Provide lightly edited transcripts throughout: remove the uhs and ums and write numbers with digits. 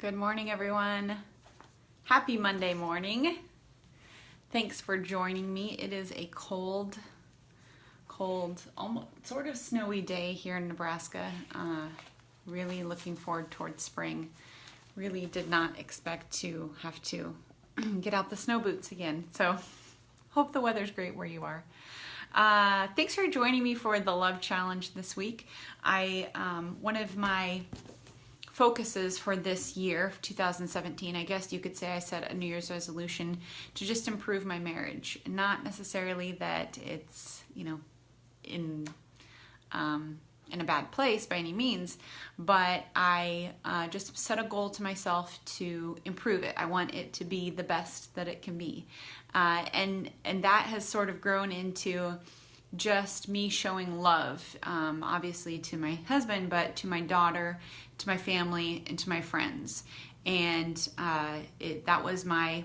Good morning, everyone. Happy Monday morning. Thanks for joining me. It is a cold, almost sort of snowy day here in Nebraska. Really looking forward towards spring. Really did not expect to have to get out the snow boots again. So hope the weather's great where you are. Thanks for joining me for the Love Challenge this week. One of my focuses for this year, 2017, I guess you could say I set a New Year's resolution to just improve my marriage. Not necessarily that it's, in a bad place by any means, but I just set a goal to myself to improve it. I want it to be the best that it can be. And that has sort of grown into just me showing love, obviously to my husband, but to my daughter, to my family, and to my friends. And that was my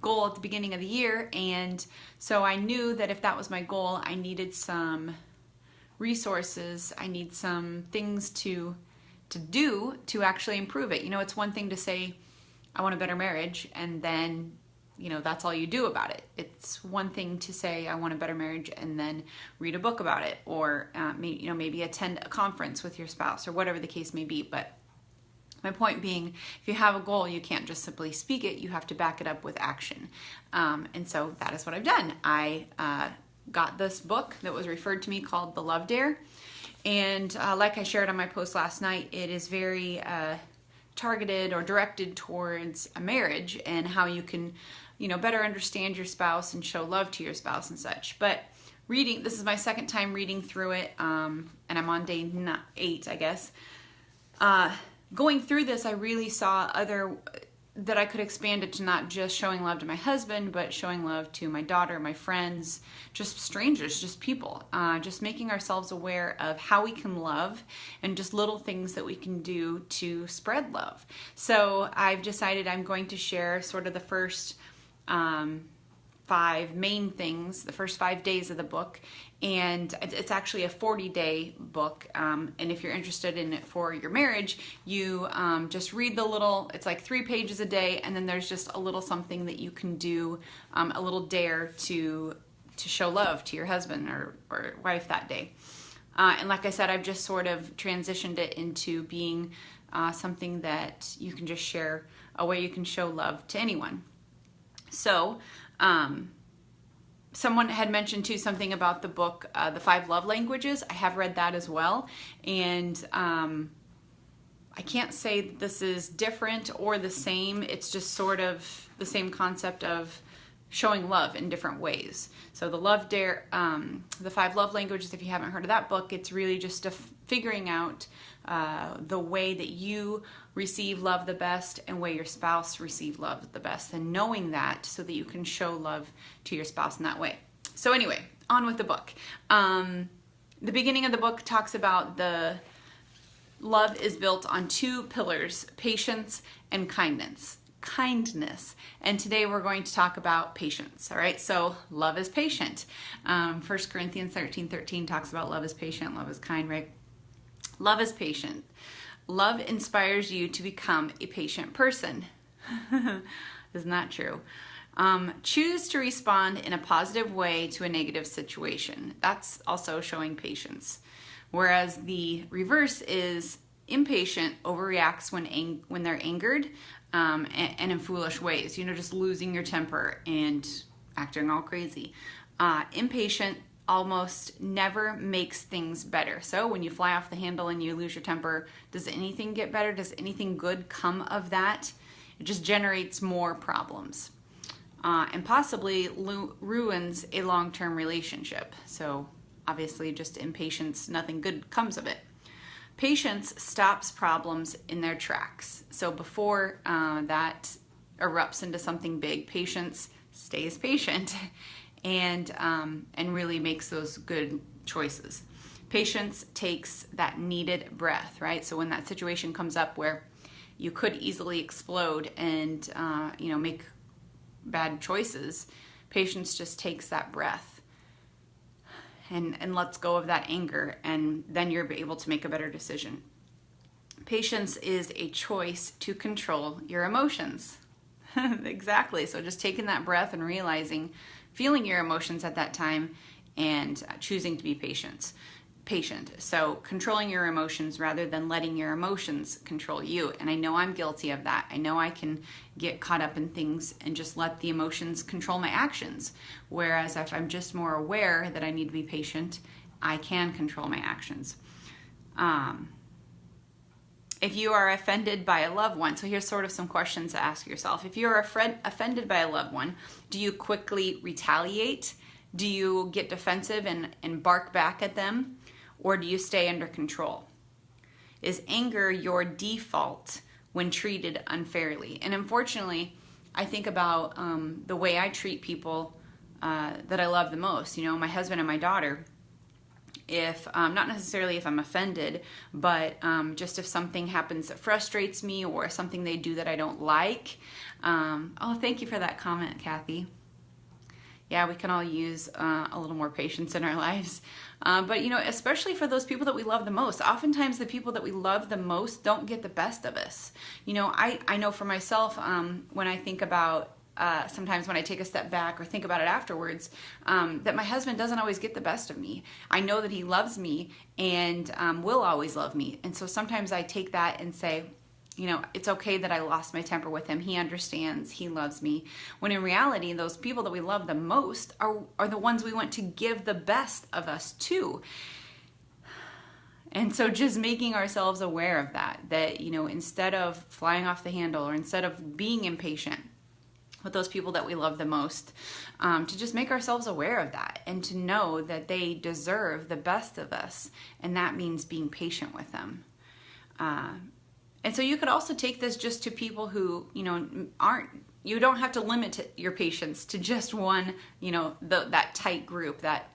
goal at the beginning of the year. And so I knew that if that was my goal, I needed some resources. I need some things to do to actually improve it. It's one thing to say, I want a better marriage, and then that's all you do about it. It's one thing to say, I want a better marriage, and then read a book about it, or maybe attend a conference with your spouse, or whatever the case may be. But my point being, if you have a goal, you can't just simply speak it. You have to back it up with action. And so that is what I've done. I got this book that was referred to me called The Love Dare. And like I shared on my post last night, it is very targeted or directed towards a marriage and how you can better understand your spouse and show love to your spouse and such. But this is my second time reading through it, and I'm on day 8, I guess. Going through this, I really saw that I could expand it to not just showing love to my husband, but showing love to my daughter, my friends, just strangers, just people, just making ourselves aware of how we can love and just little things that we can do to spread love. So I've decided I'm going to share sort of the first 5 main things, the first 5 days of the book. And it's actually a 40-day book. And if you're interested in it for your marriage, you just read it's like 3 pages a day. And then there's just a little something that you can do, a little dare to show love to your husband or wife that day. And like I said, I've just sort of transitioned it into being something that you can just share, a way you can show love to anyone. So, someone had mentioned too something about the book, The 5 Love Languages. I have read that as well. And I can't say that this is different or the same. It's just sort of the same concept of showing love in different ways. So the Love Dare, The 5 Love Languages, if you haven't heard of that book, it's really just figuring out the way that you receive love the best and way your spouse receive love the best, and knowing that so that you can show love to your spouse in that way. So anyway, on with the book. The beginning of the book talks about the love is built on 2 pillars, patience and kindness. And today we're going to talk about patience. All right, so love is patient. 1 Corinthians 13:13 talks about love is patient, love is kind, right? Love is patient. Love inspires you to become a patient person. Isn't that true? Choose to respond in a positive way to a negative situation. That's also showing patience. Whereas the reverse is impatient overreacts when they're angered and in foolish ways. Just losing your temper and acting all crazy. Impatient almost never makes things better. So when you fly off the handle and you lose your temper, does anything get better? Does anything good come of that? It just generates more problems and possibly ruins a long-term relationship. So obviously just impatience, nothing good comes of it. Patience stops problems in their tracks. So before that erupts into something big, patience stays patient and really makes those good choices. Patience takes that needed breath, right? So when that situation comes up where you could easily explode and make bad choices, patience just takes that breath and lets go of that anger, and then you're able to make a better decision. Patience is a choice to control your emotions. Exactly. So just taking that breath and realizing, feeling your emotions at that time and choosing to be patient. So controlling your emotions rather than letting your emotions control you. And I know I'm guilty of that. I know I can get caught up in things and just let the emotions control my actions. Whereas if I'm just more aware that I need to be patient, I can control my actions. If you are offended by a loved one, so here's sort of some questions to ask yourself. If you are offended by a loved one, do you quickly retaliate? Do you get defensive and bark back at them? Or do you stay under control? Is anger your default when treated unfairly? And unfortunately, I think about the way I treat people that I love the most. You know, my husband and my daughter. If not necessarily if I'm offended, but just if something happens that frustrates me or something they do that I don't like. Oh, thank you for that comment, Kathy. Yeah, we can all use a little more patience in our lives. But, you know, especially for those people that we love the most, oftentimes the people that we love the most don't get the best of us. You know, I know for myself, when I think about sometimes when I take a step back or think about it afterwards, that my husband doesn't always get the best of me. I know that he loves me and will always love me. And so sometimes I take that and say, you know, it's okay that I lost my temper with him. He understands, he loves me. When in reality, those people that we love the most are the ones we want to give the best of us to. And so just making ourselves aware of that, you know, instead of flying off the handle or instead of being impatient with those people that we love the most, to just make ourselves aware of that and to know that they deserve the best of us. And that means being patient with them. And so you could also take this just to people who, you know, you don't have to limit your patience to just one, you know, that tight group, that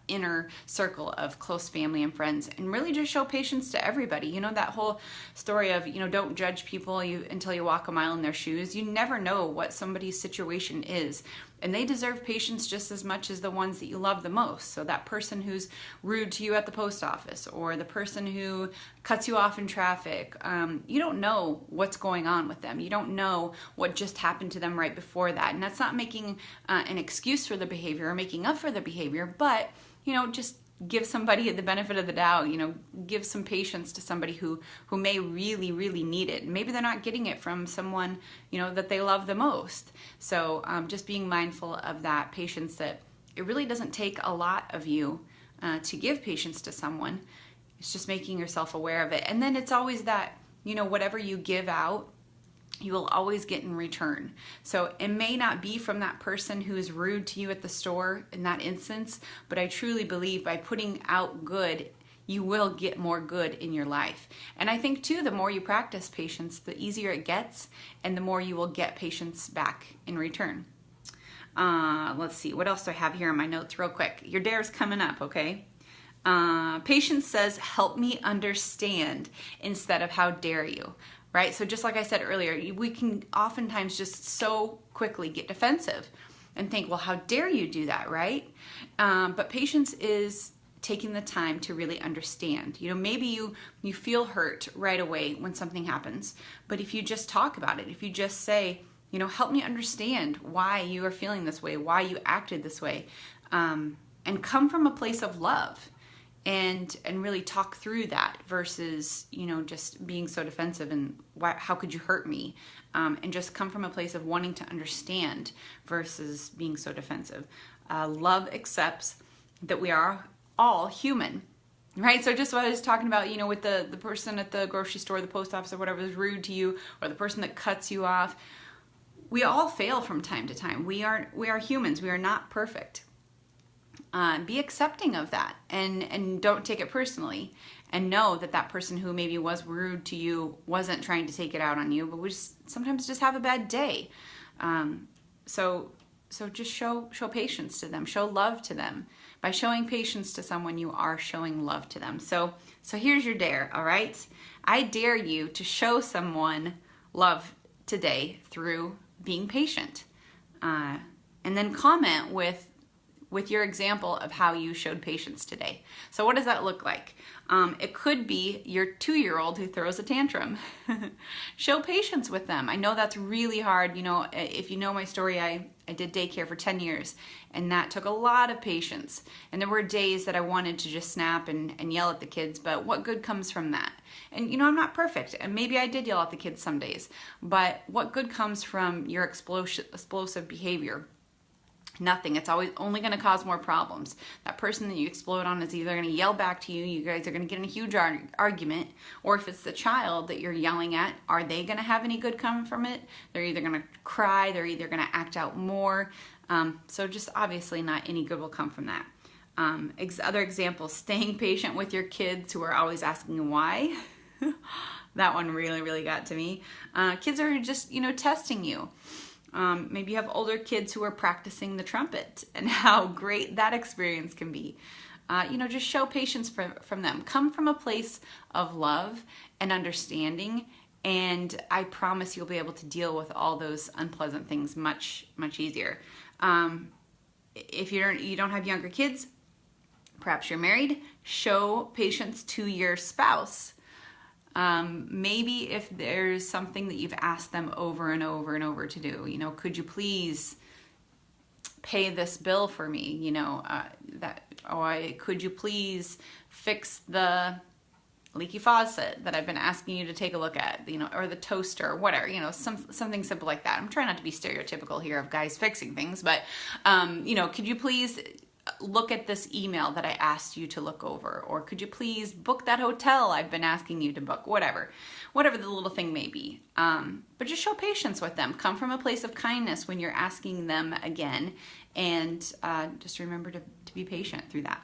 inner circle of close family and friends, and really just show patience to everybody. You know, that whole story of, you know, don't judge people until you walk a mile in their shoes. You never know what somebody's situation is, and they deserve patience just as much as the ones that you love the most. So that person who's rude to you at the post office, or the person who cuts you off in traffic, you don't know what's going on with them. You don't know what just happened to them right before that. And that's not making an excuse for the behavior or making up for the behavior, but, you know, just give somebody the benefit of the doubt, you know, give some patience to somebody who may really, really need it. Maybe they're not getting it from someone, you know, that they love the most. So just being mindful of that patience, that it really doesn't take a lot of you to give patience to someone. It's just making yourself aware of it. And then it's always that, you know, whatever you give out, you will always get in return. So it may not be from that person who is rude to you at the store in that instance, but I truly believe by putting out good, you will get more good in your life. And I think too, the more you practice patience, the easier it gets, and the more you will get patience back in return. Let's see, what else do I have here in my notes real quick? Your dare's coming up, okay? Patience says, help me understand, instead of how dare you. Right? So just like I said earlier, we can oftentimes just so quickly get defensive and think, well, how dare you do that, right? But patience is taking the time to really understand. You know, maybe you feel hurt right away when something happens, but if you just talk about it, if you just say, you know, help me understand why you are feeling this way, why you acted this way, and come from a place of love. And really talk through that versus, you know, just being so defensive and how could you hurt me? And just come from a place of wanting to understand versus being so defensive. Love accepts that we are all human, right? So just what I was talking about, you know, with the person at the grocery store, the post office, or whatever is rude to you, or the person that cuts you off. We all fail from time to time. We are humans. We are not perfect. Be accepting of that and don't take it personally, and know that that person who maybe was rude to you wasn't trying to take it out on you, but we sometimes just have a bad day. So just show patience to them, show love to them. By showing patience to someone, you are showing love to them. So here's your dare, all right? I dare you to show someone love today through being patient. And then comment with with your example of how you showed patience today. So what does that look like? It could be your 2-year-old who throws a tantrum. Show patience with them. I know that's really hard. You know, if you know my story, I did daycare for 10 years, and that took a lot of patience. And there were days that I wanted to just snap and yell at the kids, but what good comes from that? And you know, I'm not perfect, and maybe I did yell at the kids some days, but what good comes from your explosive behavior? Nothing. It's always only going to cause more problems. That person that you explode on is either going to yell back to you, you guys are going to get in a huge argument, or if it's the child that you're yelling at, are they going to have any good come from it? They're either going to cry, they're either going to act out more. So just obviously not any good will come from that. Other examples, staying patient with your kids who are always asking why. That one really, really got to me. Kids are just, you know, testing you. Maybe you have older kids who are practicing the trumpet and how great that experience can be. You know, just show patience from them. Come from a place of love and understanding, and I promise you'll be able to deal with all those unpleasant things much, much easier. If you don't have younger kids, perhaps you're married, show patience to your spouse. Maybe if there's something that you've asked them over and over and over to do, you know, could you please pay this bill for me? You know, could you please fix the leaky faucet that I've been asking you to take a look at, you know, or the toaster or whatever, you know, something simple like that. I'm trying not to be stereotypical here of guys fixing things, but, you know, could you please look at this email that I asked you to look over, or could you please book that hotel I've been asking you to book, whatever the little thing may be. But just show patience with them. Come from a place of kindness when you're asking them again, and just remember to be patient through that.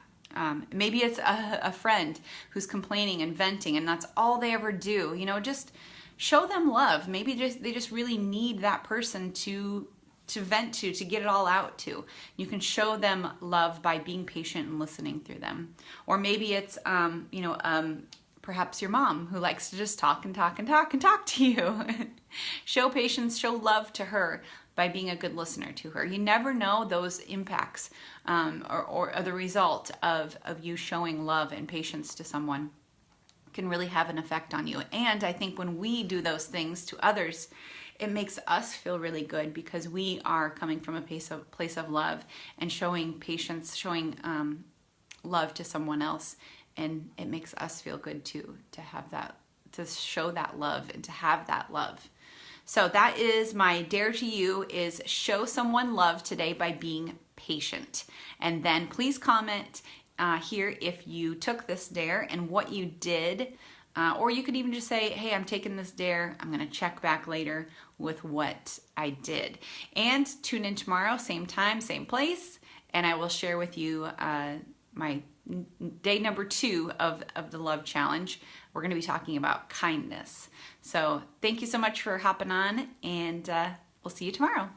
Maybe it's a friend who's complaining and venting, and that's all they ever do. You know, just show them love. Maybe they just really need that person to vent to get it all out to. You can show them love by being patient and listening through them. Or maybe it's, you know, perhaps your mom who likes to just talk and talk and talk and talk to you. Show patience, show love to her by being a good listener to her. You never know those impacts or the result of you showing love and patience to someone can really have an effect on you. And I think when we do those things to others, it makes us feel really good because we are coming from a place of love and showing patience, showing love to someone else, and it makes us feel good too to have that, to show that love and to have that love. So that is my dare to you, is show someone love today by being patient. And then please comment here if you took this dare and what you did. Or you could even just say, hey, I'm taking this dare. I'm going to check back later with what I did. And tune in tomorrow, same time, same place, and I will share with you my day number 2 of the Love Challenge. We're going to be talking about kindness. So thank you so much for hopping on, and we'll see you tomorrow.